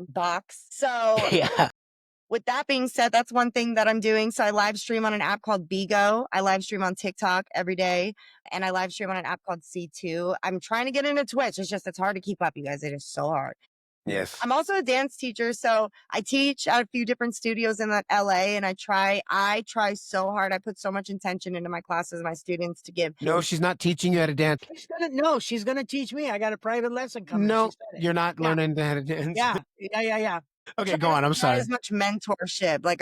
box. So Yeah. with that being said, that's one thing that I'm doing. So I live stream on an app called Bigo. I live stream on TikTok every day, and I live stream on an app called C2. I'm trying to get into Twitch. It's hard to keep up, you guys. It is so hard. Yes. I'm also a dance teacher, so I teach at a few different studios in LA, and I try so hard. I put so much intention into my classes, my students to give. No, she's not teaching you how to dance. She's gonna teach me. I got a private lesson coming. No, She said it. you're not Yeah. learning how to dance. Yeah. Okay, go on. I'm sorry. As much mentorship, like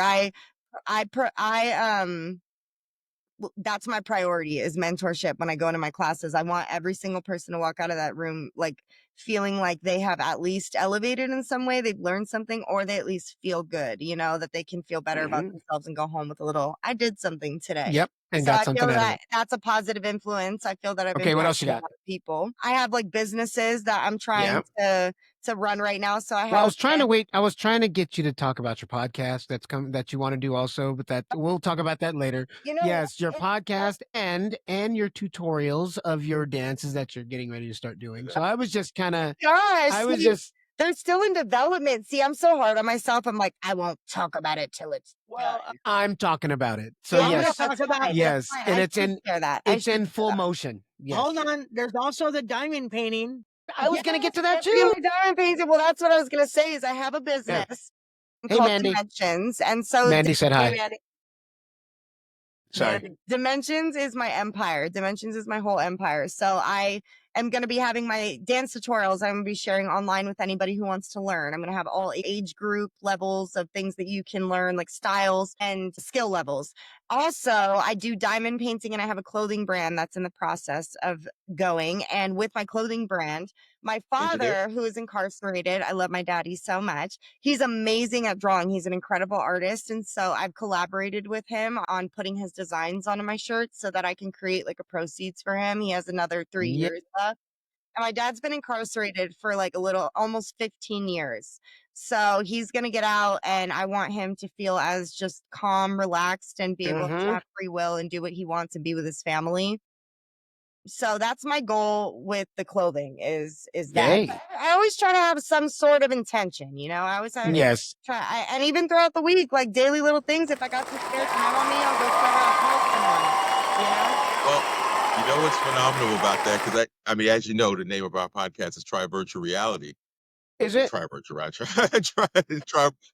that's my priority is mentorship when I go into my classes. I want every single person to walk out of that room like feeling like they have at least elevated in some way, they've learned something, or they at least feel good, that they can feel better about themselves and go home with a little, I did something today. Yep. And So got I something feel out of that it. that's a positive influence. I feel that I've Okay, what else impacted you a got? lot of people. I have like businesses that I'm trying to run right now. So I have Well, I was trying to wait. I was trying to get you to talk about your podcast that's coming that you want to do also, but that we'll talk about that later. Yes, your podcast and your tutorials of your dances that you're getting ready to start doing. So I was just kind of they're still in development. See, I'm so hard on myself. I'm like, I won't talk about it till it's done. I'm talking about it. So yes, talk about yes, and it's in full motion. Yes. Hold on. There's also the diamond painting. I was gonna get to that My too. diamond painting. Well, that's what I was gonna say. Is I have a business Hey, called Mandy. Dimensions, and so Mandy said hi. Mandy. Sorry. Dimensions is my empire. Dimensions is my whole empire. So I am going to be having my dance tutorials. I'm going to be sharing online with anybody who wants to learn. I'm going to have all age group levels of things that you can learn, like styles and skill levels. Also, I do diamond painting and I have a clothing brand that's in the process of going. And with my clothing brand, my father, who is incarcerated, I love my daddy so much. He's amazing at drawing. He's an incredible artist. And so I've collaborated with him on putting his designs onto my shirts so that I can create like a proceeds for him. He has another 3 years left. And my dad's been incarcerated for like almost 15 years. So he's going to get out and I want him to feel as just calm, relaxed, and be able to have free will and do what he wants and be with his family. So that's my goal with the clothing is that. I always try to have some sort of intention, I always have try, and even throughout the week, like daily little things. If I got some spare time on me, I'll go try to help someone. Well, you know what's phenomenal about that? Because I mean, as you know, the name of our podcast is Tri Virtual Reality. Is it Tri Virtual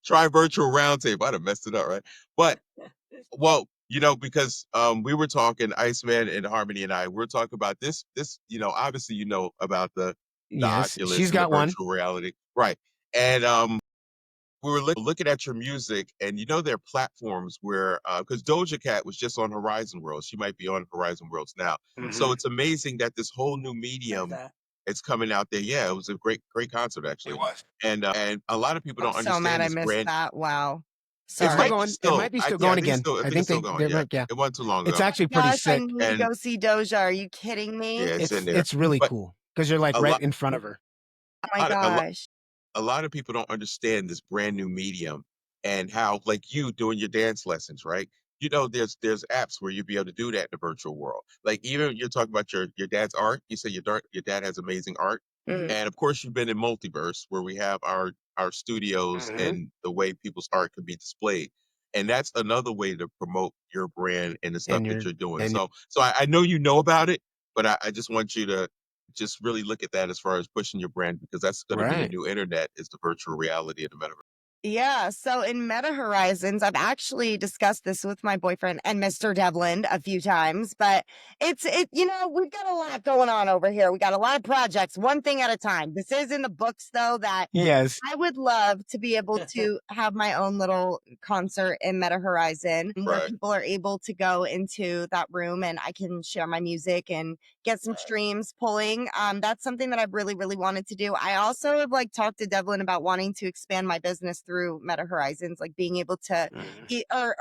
Tri Virtual Roundtable? I'd have messed it up, right? But well, because we were talking, Iceman and Harmony and I, we're talking about this, obviously about the Oculus she's and got the virtual reality. Right. And we were looking at your music and there are platforms where because Doja Cat was just on Horizon Worlds. She might be on Horizon Worlds now. So it's amazing that this whole new medium it's coming out there. Yeah, it was a great concert actually. It was. And a lot of people don't understand so mad I this missed that. Wow. Sorry. It might be still going again. I think still going. Yeah. It wasn't too long ago. It's actually pretty sick. I need to go see Doja. Are you kidding me? Yeah, it's in there. It's really cool because you're like right in front of her. Oh my gosh. A lot of people don't understand this brand new medium and how, like you doing your dance lessons, right? There's apps where you'll be able to do that in the virtual world. Like even you're talking about your dad's art. You say your dad has amazing art, and of course you've been in Multiverse where we have our studios and the way people's art can be displayed. And that's another way to promote your brand and the stuff that you're doing. So I know about it, but I just want you to just really look at that as far as pushing your brand because that's going to be the new internet is the virtual reality of the metaverse. Yeah. So in Meta Horizons, I've actually discussed this with my boyfriend and Mr. Devlin a few times, but we've got a lot going on over here. We got a lot of projects, one thing at a time. This is in the books though, that I would love to be able to have my own little concert in Meta Horizon where people are able to go into that room and I can share my music and get some streams pulling. That's something that I've really, really wanted to do. I also have talked to Devlin about wanting to expand my business through Meta Horizons, like being able to,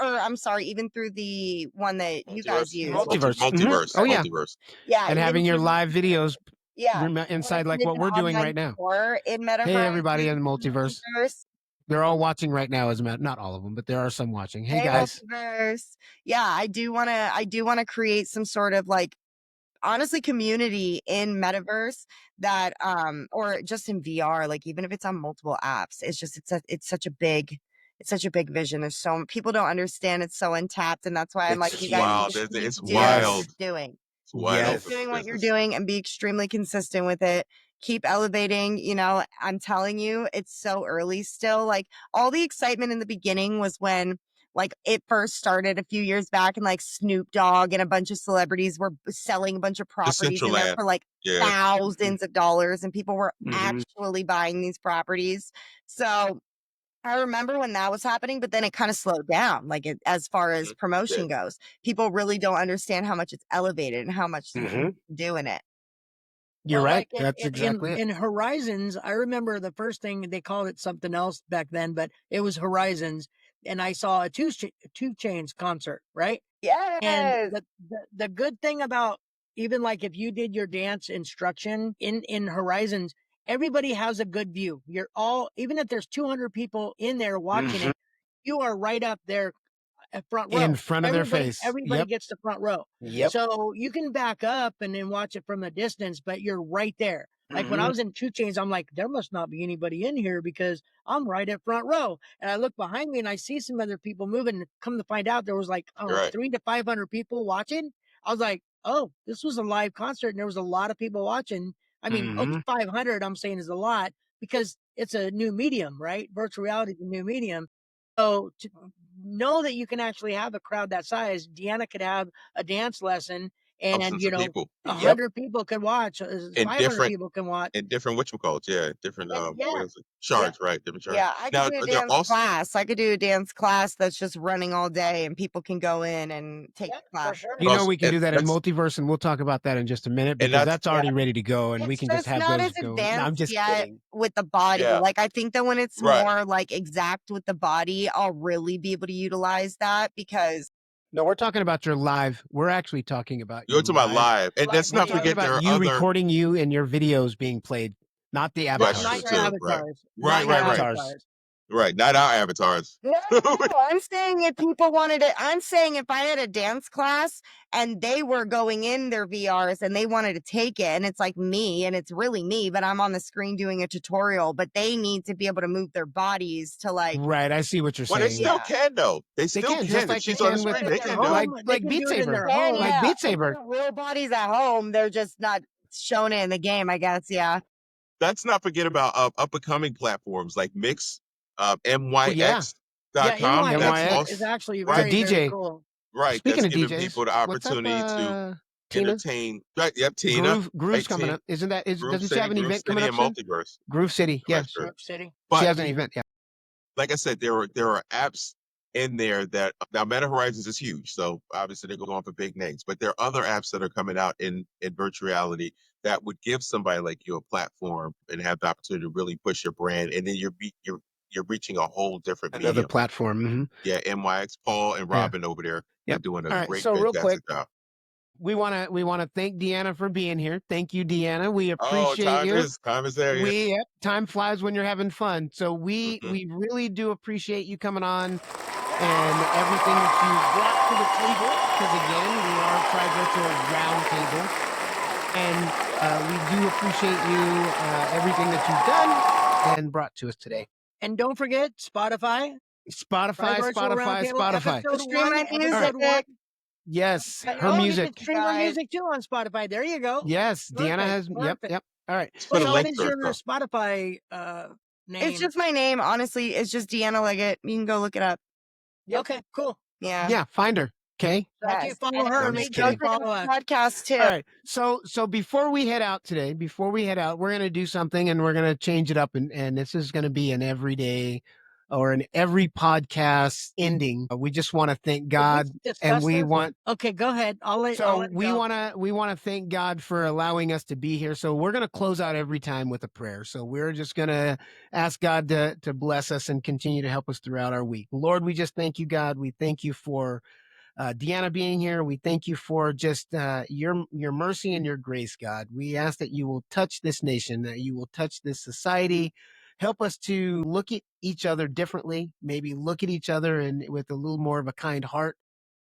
I'm sorry, even through the one that you guys use. Multiverse. Oh yeah. Multiverse. Yeah. And having your live videos Yeah. inside like Did what an we're doing online right now. store in Meta Hey, everybody in Horizons the multiverse. Multiverse. They're all watching right now, as a matter, not all of them, but there are some watching. Hey, Hey, guys. Multiverse. Yeah, I do want to create some sort of like honestly community in metaverse that or just in VR, like even if it's on multiple apps. It's such a big vision. There's so people don't understand it's so untapped, and that's why I'm It's like, just you guys wild. need to keep It's doing what wild. you're doing. It's wide Yes. Keep open doing for what you're business. doing and be extremely consistent with it. Keep elevating, I'm telling you, it's so early still. Like all the excitement in the beginning was when like it first started a few years back and like Snoop Dogg and a bunch of celebrities were selling a bunch of properties in there Decentraland. for like Yeah. thousands of dollars, and people were Mhm. actually buying these properties. So I remember when that was happening, but then it kind of slowed down, like as far as promotion goes. People really don't understand how much it's elevated and how much you can do in it. You're Well, right. like That's exactly it. in Horizons, I remember the first thing they called it something else back then, but it was Horizons, and I saw a Two Chains concert, right? And Yes. the good thing about even like if you did your dance instruction in Horizons, everybody has a good view. You're all even if there's 200 people in there watching it, you are right up there at front row. In front of their face. Everybody Yep. gets the front row. Yep. So you can back up and then watch it from a distance, but you're right there. Like when I was in Two Chains, I'm like, there must not be anybody in here because I'm right at front row. And I look behind me and I see some other people moving. Come to find out, there was like, I don't know, Right. 300 to 500 people watching. I was like, oh, this was a live concert and there was a lot of people watching. I mean, okay, 500 I'm saying is a lot because it's a new medium, right? Virtual reality is a new medium. So to know that you can actually have a crowd that size, Deanna could have a dance lesson and, Thousands of people. 100 people can watch, In 500 different people can watch. in different whatchamacallits, yeah. Different And yeah, what is it? yeah, Charts, right? Different charts. Yeah, I could Now do a they're dance also class. I could do a dance class that's just running all day and people can go in and take yeah, the for class. sure. You know, we can and do that in that's Multiverse, and we'll talk about that in just a minute and because that's that's already ready to go, and we It's can just just have not those as go. No, I'm advanced just yet kidding. with the body. yeah, Like I think that when it's right. more like exact with the body, I'll really be able to utilize that because No, we're talking about your live. We're actually talking about You're your talking about live. live. And Live let's We're not video. talking forget there about are you other recording you and your videos being played, not the that's avatars. true Not your too. Right. avatars. Right, Not your right, right. Avatars. avatars. Right. Not our avatars. no, I'm saying if people wanted it, I'm saying if I had a dance class and they were going in their VRs and they wanted to take it, and it's like me, and it's really me, but I'm on the screen doing a tutorial, but they need to be able to move their bodies to like, Right. I see what you're Well, they saying. still yeah. can though. They They still can, can. just If like they she's on the can with screen, In they their can do it. home, they like can Beat do it in Saber. their home. Like Yeah, Beat like Saber. their real bodies at home, they're just not showing it in the game, I guess. Yeah. Let's not forget about up and coming platforms like Mix, Oh yeah, Yeah, myx.com. That's NYX also is MYX. actually The right. very, very DJ. cool. Right. Speaking That's of giving DJs, people the what's up, opportunity to Tina? entertain. Right. Yep. Tina. Groove's Right. coming up. Isn't that Groove doesn't she have City, an Groove event coming City, up and soon? Multiverse. Groove City. Yeah, Correct. Grove City. she But has an event. Yeah. like I said, there are apps in there that now Meta Horizons is huge, so obviously they're going for big names. But there are other apps that are coming out in virtual reality that would give somebody like you a platform and have the opportunity to really push your brand, and then you're reaching a whole different Another medium. platform. Mm-hmm. Yeah, MYX, Paul and Yeah. Robin over there, they're Yep. doing a All right. great, So real quick, fantastic job. we wanna thank Deanna for being here. Thank you, Deanna. We Oh, appreciate you. time is there. Yeah. Yep, time flies when you're having fun. So we Mhm. we really do appreciate you coming on and everything that you brought to the table. Because again, we are Tri Virtual Roundtable, and we do appreciate you everything that you've done and brought to us today. And don't forget Spotify, Tri Spotify, Virtual Spotify, Roundtable, Spotify. episode Stream my episode one. music. Yes, But her Oh, you can music. stream her guys. music too on Spotify. There you go. Yes, Deanna Perfect. has. Yep, Perfect. yep. All right. Let's put Wait, a what link is to your it. Spotify name? It's just my name, honestly. It's just Deanna Leggett. You can go look it up. Okay, cool. Yeah. Yeah, find her. Okay. So after you Yes. follow And her, I'm make just sure you kidding. follow us. podcast too. All right. So before we head out today, we're gonna do something and we're gonna change it up, and this is gonna be an everyday or an every podcast ending. We just want to thank God, and we want. Okay, go ahead. I'll let We go. want to thank God for allowing us to be here. So we're going to close out every time with a prayer. So we're just going to ask God to bless us and continue to help us throughout our week. Lord, we just thank you, God. We thank you for Deanna being here. We thank you for just your mercy and your grace, God. We ask that you will touch this nation, that you will touch this society. Help us to look at each other differently, maybe look at each other and with a little more of a kind heart.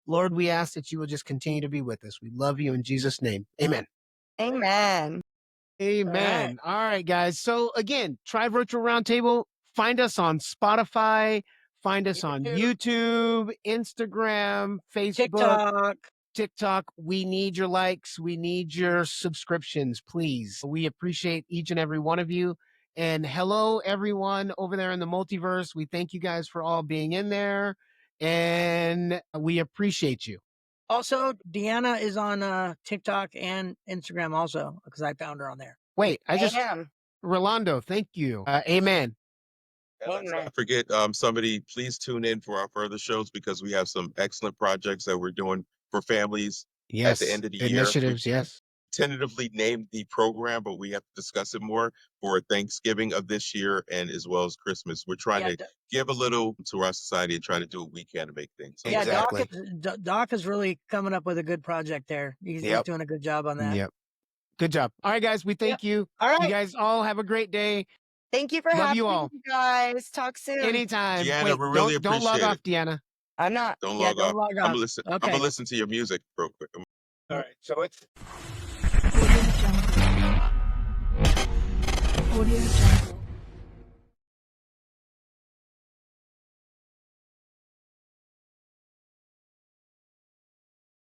Lord, we ask that you will just continue to be with us. We love you in Jesus' name. Amen. Amen. Amen. All right, guys. So again, Tri Virtual Roundtable. Find us on Spotify. Find us on YouTube, Instagram, Facebook, TikTok. We need your likes. We need your subscriptions, please. We appreciate each and every one of you. And hello, everyone over there in the multiverse. We thank you guys for all being in there. And we appreciate you. Also, Deanna is on TikTok and Instagram also, because I found her on there. Wait, Amen. Rolando, thank you. Amen. And let's not forget, somebody please tune in for our further shows because we have some excellent projects that we're doing for families at the end of the year. Initiatives, yes. Tentatively named the program, but we have to discuss it more for Thanksgiving of this year and as well as Christmas. We're trying to give a little to our society and try to do what we can to make things. Yeah, Exactly. Doc is really coming up with a good project there. He's doing a good job on that. Yep. Good job. All right, guys, we thank you. All right. You guys all have a great day. Thank you for Love having you all. me, guys. Talk soon. Anytime. Deanna, Wait, we really don't log appreciate off, Deanna. I'm not. Don't Yeah, log Don't off. log I'm off. gonna listen. I'm Okay. gonna listen to your music real quick. All right, so it's Audio Jungle. Audio Jungle.